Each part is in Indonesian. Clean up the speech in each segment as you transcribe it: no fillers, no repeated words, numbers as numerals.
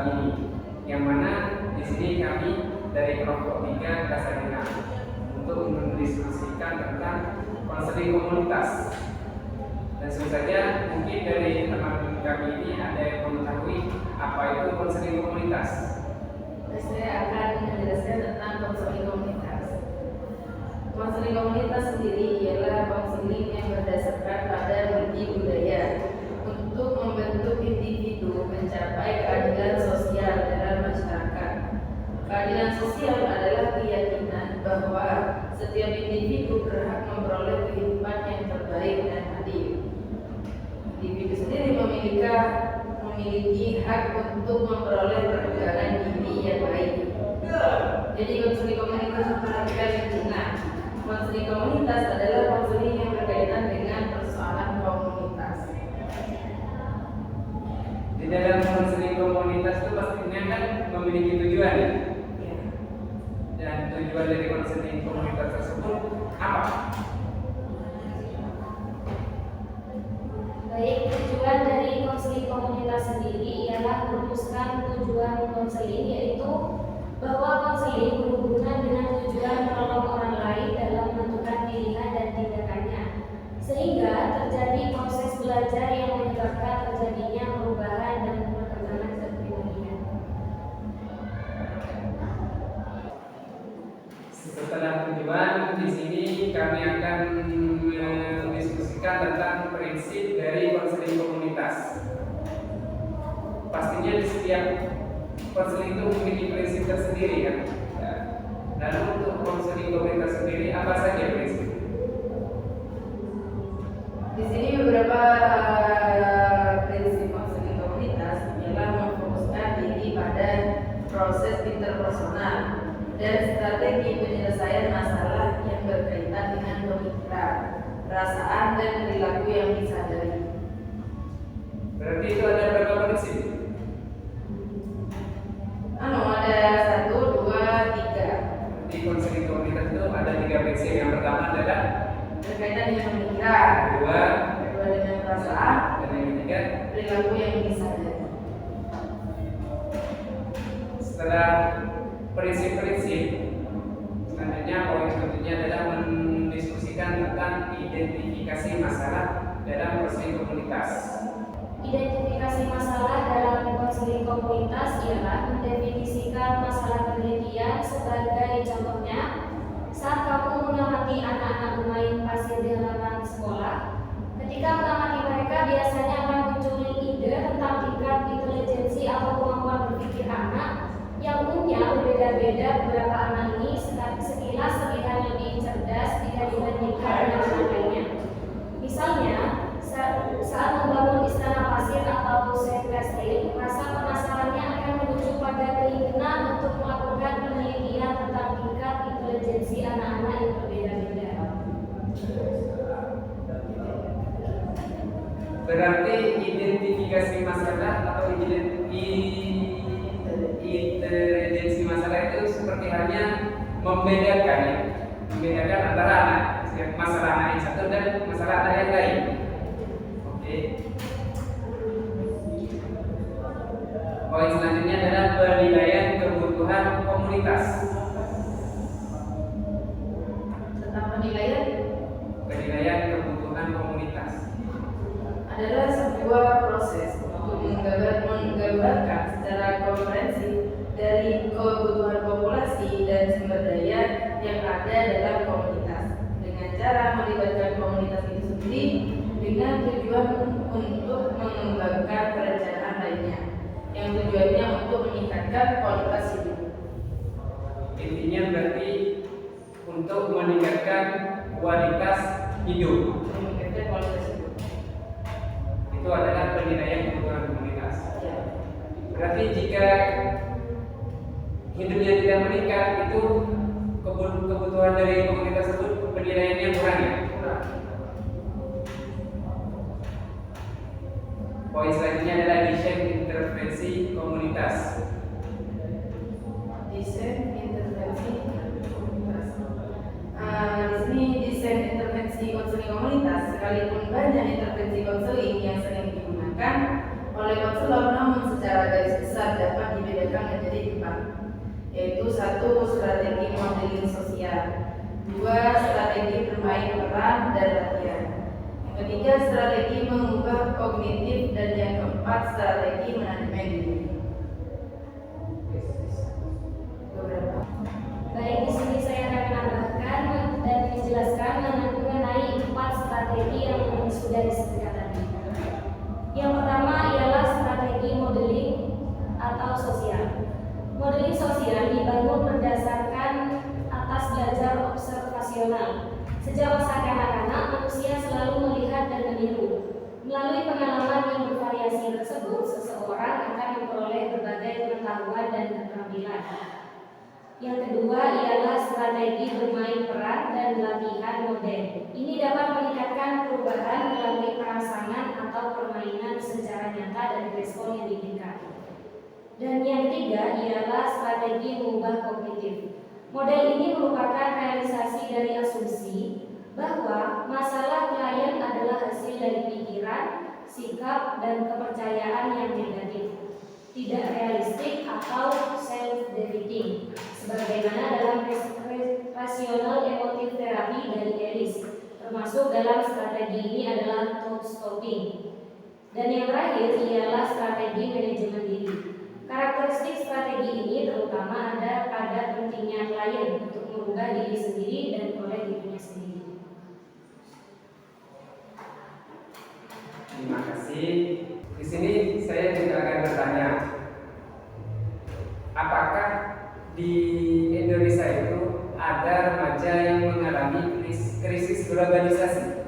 ini, yang mana di sini kami dari kelompok 3 Kasarina untuk mendiskusikan tentang konseling komunitas. Dan tentu saja mungkin dari teman kami ini ada yang mengetahui apa itu konseling komunitas. Saya akan menjelaskan tentang konseling komunitas. Konseling komunitas sendiri ialah konseling yang berdasarkan pada bukti budaya untuk membentuk individu mencapai keadilan sosial dalam masyarakat. Keadilan sosial adalah keyakinan bahwa setiap individu berhak memperoleh kehidupan yang terbaik dan adil. Individu sendiri memiliki hak untuk memperoleh perkembangan diri yang baik. Jadi konseling komunitas memperhatikan lingkungan. Konseling komunitas adalah konseling yang berkaitan dengan persoalan komunitas. Di dalam konseling komunitas itu pastinya kan memiliki tujuan ya? Dan tujuan dari konseling komunitas tersebut apa? Baik, tujuan dari konseling komunitas sendiri ialah merumuskan tujuan konseling, yaitu bahwa konseling berhubungan dengan tujuan menolong orang lain dalam menentukan pilihan dan tindakannya, sehingga terjadi proses belajar yang menyebabkan terjadinya perubahan dan perkembangan kepribadian. Setelah tujuan, di sini kami akan mendiskusikan tentang prinsip dari konseling komunitas. Pastinya di setiap konseling itu memiliki prinsip tersendiri kan. Lalu untuk konseling komunitas sendiri apa saja prinsip? Di sini beberapa prinsip konseling komunitas ialah memfokuskan diri pada proses interpersonal dan strategi penyelesaian masalah yang berkaitan dengan pemikiran, perasaan, dan perilaku yang disadari. Berarti itu ada berapa prinsip? Ada 1, 2, 3. Di konseling komunitas itu ada 3 prinsip. Yang pertama adalah Berkaitan dengan pemikiran, kedua dengan perasaan, dan yang ketiga. perilaku yang disadari. Setelah prinsip-prinsip, selanjutnya poin selanjutnya adalah mendiskusikan tentang identifikasi masalah dalam konseling komunitas. Identifikasi masalah dalam konseling komunitas ialah mendefinisikan masalah penelitian sebagai contohnya saat kamu mengamati anak-anak bermain pasir di halaman sekolah. Ketika mengamati mereka, biasanya akan muncul ide tentang tingkat intelijensi atau kemampuan berpikir anak yang umumnya berbeda-beda. Beberapa anak ini sekilas terlihat lebih cerdas jika dibandingkan dengan anak lainnya. Misalnya, saat membangun istana pasir atau sand castle, rasa penasarannya akan menuju pada keinginan untuk melakukan penelitian tentang tingkat intelijensi anak-anak yang berbeda-beda. Berarti identifikasi masalah atau intelijensi masalah itu seperti hanya membedakan antara masalah anak yang satu dan masalah anak yang lain. Oke. Poin selanjutnya adalah penilaian kebutuhan komunitas. Tentang penilaian Kebutuhan komunitas adalah sebuah proses untuk menggambarkan secara komprehensif dari kebutuhan populasi dan sumber daya yang ada dalam komunitas dengan cara melibatkan komunitas itu sendiri dengan tujuan untuk mengembangkan perencanaan lainnya yang tujuannya untuk meningkatkan kualitas hidup. intinya berarti untuk meningkatkan kualitas hidup. Meningkatkan kualitas hidup. Itu adalah penilaian kebutuhan komunitas. Ya. Berarti jika hidupnya tidak meningkat, itu kebutuhan dari komunitas tersebut penilaiannya kurang ya? Kurang. Poin selanjutnya adalah desain intervensi komunitas. Desain intervensi komunitas. Di sini desain intervensi konseling komunitas, sekalipun banyak intervensi konseling yang sering digunakan, oleh konselor, namun secara garis besar dapat dibedakan menjadi 4, yaitu 1. Strategi modeling sosial, 2. Strategi bermain peran dan latihan, yang ketiga strategi mengubah kognitif, dan yang keempat strategi manajemen diri. Baik, di sini saya akan menambahkan dan menjelaskan mengenai 4 strategi yang sudah disebutkan tadi. Yang pertama ialah strategi modeling atau sosial. Modeling sosial dibangun berdasarkan atas belajar observasional. Sejak masa kanak-kanak, manusia selalu melihat dan meniru. Melalui pengalaman yang bervariasi tersebut, seseorang akan memperoleh berbagai pengetahuan dan keterampilan. Yang kedua ialah strategi bermain peran dan latihan model. Ini dapat meningkatkan perubahan melalui perangsangan atau permainan secara nyata dan respon yang diinginkan. Dan yang ketiga ialah strategi mengubah kognitif. Model ini merupakan realisasi dari asumsi bahwa masalah klien adalah hasil dari pikiran, sikap, dan kepercayaan yang negatif, tidak realistik atau self-defeating, sebagaimana dalam rasional emotif terapi dari Ellis. Termasuk dalam strategi ini adalah thought stopping. Dan yang terakhir ialah strategi manajemen diri. Karakteristik strategi ini terutama ada pada pentingnya klien untuk merubah diri sendiri dan oleh dirinya sendiri. Terima kasih. Di sini saya juga akan bertanya, apakah di Indonesia itu ada remaja yang mengalami krisis globalisasi?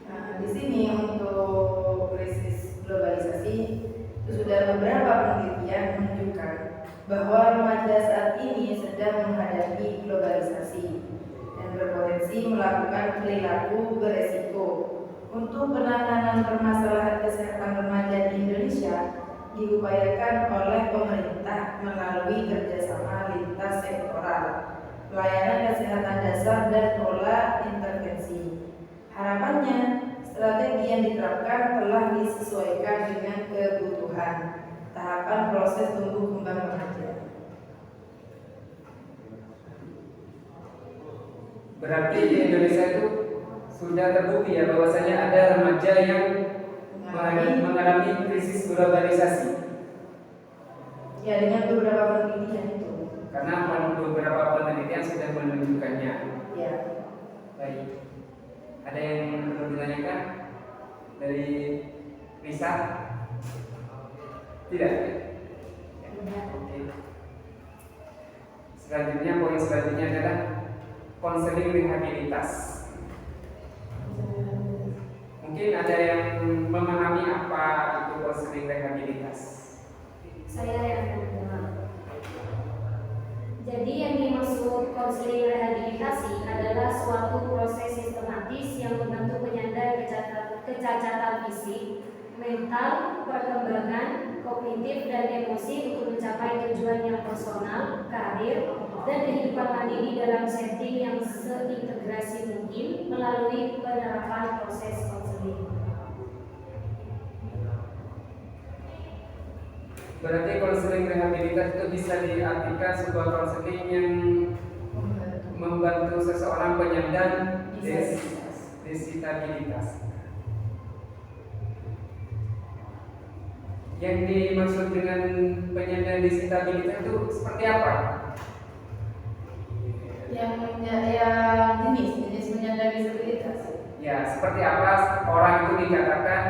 Nah, di sini untuk krisis globalisasi itu sudah beberapa penelitian menunjukkan bahwa remaja saat ini sedang menghadapi globalisasi dan berpotensi melakukan perilaku beresiko. Untuk penanganan permasalahan kesehatan remaja di Indonesia diupayakan oleh pemerintah melalui kerjasama lintas sektoral, pelayanan kesehatan dasar, dan pola intervensi. Harapannya, strategi yang diterapkan telah disesuaikan dengan kebutuhan tahapan proses tumbuh kembang remaja. Berarti di Indonesia itu sudah terbukti ya bahwasanya ada remaja yang mengalami krisis globalisasi. Ya, dengan beberapa penelitian itu. Karena beberapa penelitian sudah menunjukkannya. Ya. Baik. Ada yang perlu ditanyakan dari Lisa? Tidak. Oke. Selanjutnya, poin selanjutnya adalah konseling rehabilitas. Mungkin ada yang memahami apa itu konseling rehabilitas. Saya yang akan menjawab. Jadi yang dimaksud konseling rehabilitasi adalah suatu proses sistematis yang membantu penyandang kecacatan fisik, mental, perkembangan, kognitif, dan emosi untuk mencapai tujuan yang personal, karir, dan kehidupan mandiri dalam setting yang seintegrasi mungkin melalui penerapan proses konseling. Berarti konseling rehabilitas itu bisa diartikan sebuah konseling yang membantu seseorang penyandang disabilitas. Yang dimaksud dengan penyandang disabilitas itu seperti apa? Yang jenis penyandang disabilitas. Ya, seperti apa orang itu dikatakan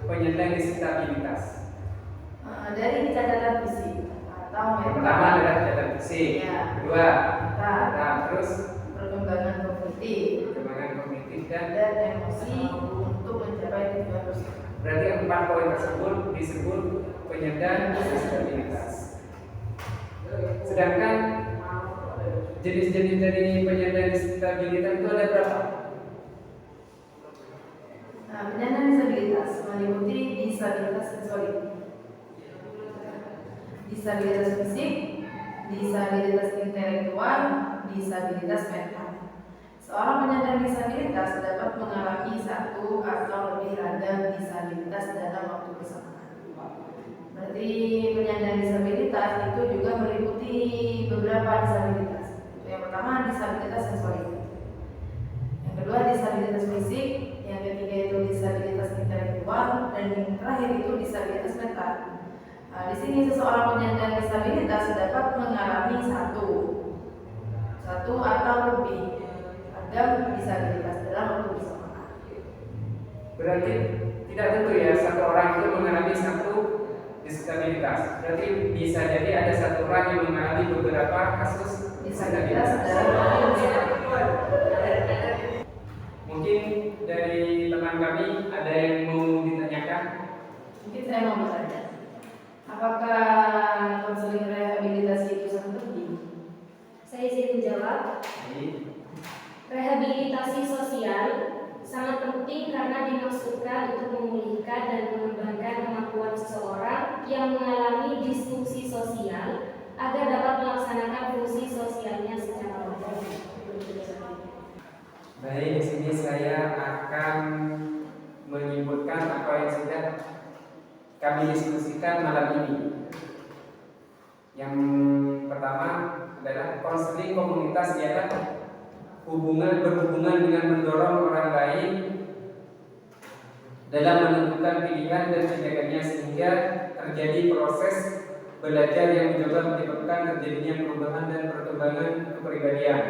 penyandang disabilitas? Dari catatan fisik atau Yang pertama adalah catatan fisik, ya. Kedua, Nah, terus perkembangan kognitif dan dan emosi untuk mencapai tujuan tersebut. berarti 4 poin tersebut disebut penyandang disabilitas. Sedangkan jenis-jenis dari penyandang disabilitas itu ada berapa? Nah, penyandang disabilitas meliputi disabilitas sensorik, disabilitas fisik, disabilitas intelektual, disabilitas mental. Seorang penyandang disabilitas dapat mengalami satu atau lebih ragam disabilitas dalam waktu bersamaan. Berarti penyandang disabilitas itu juga meliputi beberapa disabilitas. Yang pertama disabilitas sensorik, yang kedua disabilitas fisik, yang ketiga itu disabilitas intelektual, dan yang terakhir itu disabilitas mental. Nah, di sini seseorang penyandang disabilitas dapat mengalami satu atau lebih ragam disabilitas dalam waktu bersamaan. Berarti tidak tentu ya satu orang itu mengalami satu disabilitas. Berarti bisa jadi ada satu orang yang mengalami beberapa kasus Disabilitas disabilitas. dalam waktu bersamaan. Mungkin dari teman kami ada yang mau ditanyakan? Mungkin saya mau bertanya, apakah konseling rehabilitasi itu sangat penting? Saya izin menjawab. Baik. Rehabilitasi sosial sangat penting karena dimaksudkan untuk memulihkan dan mengembangkan kemampuan seseorang yang mengalami disfungsi sosial agar dapat melaksanakan fungsi sosialnya secara baik. Baik, di sini saya akan menyebutkan apa yang sudah kami diskusikan malam ini. Yang pertama adalah konseling komunitas ialah berhubungan dengan mendorong orang lain dalam menentukan pilihan dan tindakannya sehingga terjadi proses belajar yang mencoba menyebabkan terjadinya perubahan dan perkembangan kepribadian.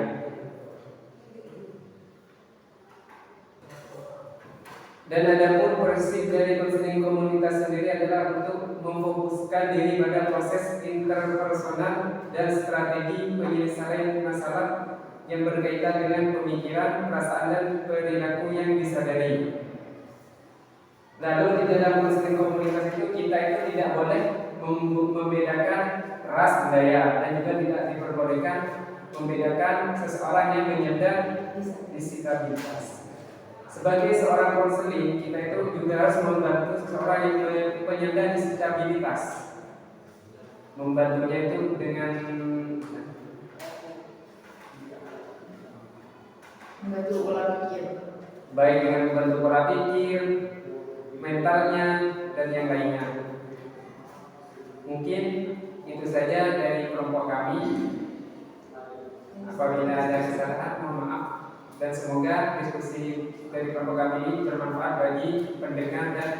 Dan adapun prinsip dari konseling komunitas sendiri adalah untuk memfokuskan diri pada proses interpersonal dan strategi penyelesaian masalah yang berkaitan dengan pemikiran, perasaan, dan perilaku yang disadari. Lalu di dalam konseling komunitas itu kita itu tidak boleh membedakan ras budaya dan juga tidak diperbolehkan membedakan seseorang yang menyandang disabilitas. Sebagai seorang konseling, kita itu juga harus membantu seseorang yang penyandang disabilitas. Membantunya itu dengan Membantu pola pikir. baik dengan membantu pola pikir, mentalnya, dan yang lainnya. Mungkin itu saja dari kelompok kami. Apabila ada kesalahan, mohon maaf. Dan semoga diskusi dari kelompok kami ini bermanfaat bagi pendengar dan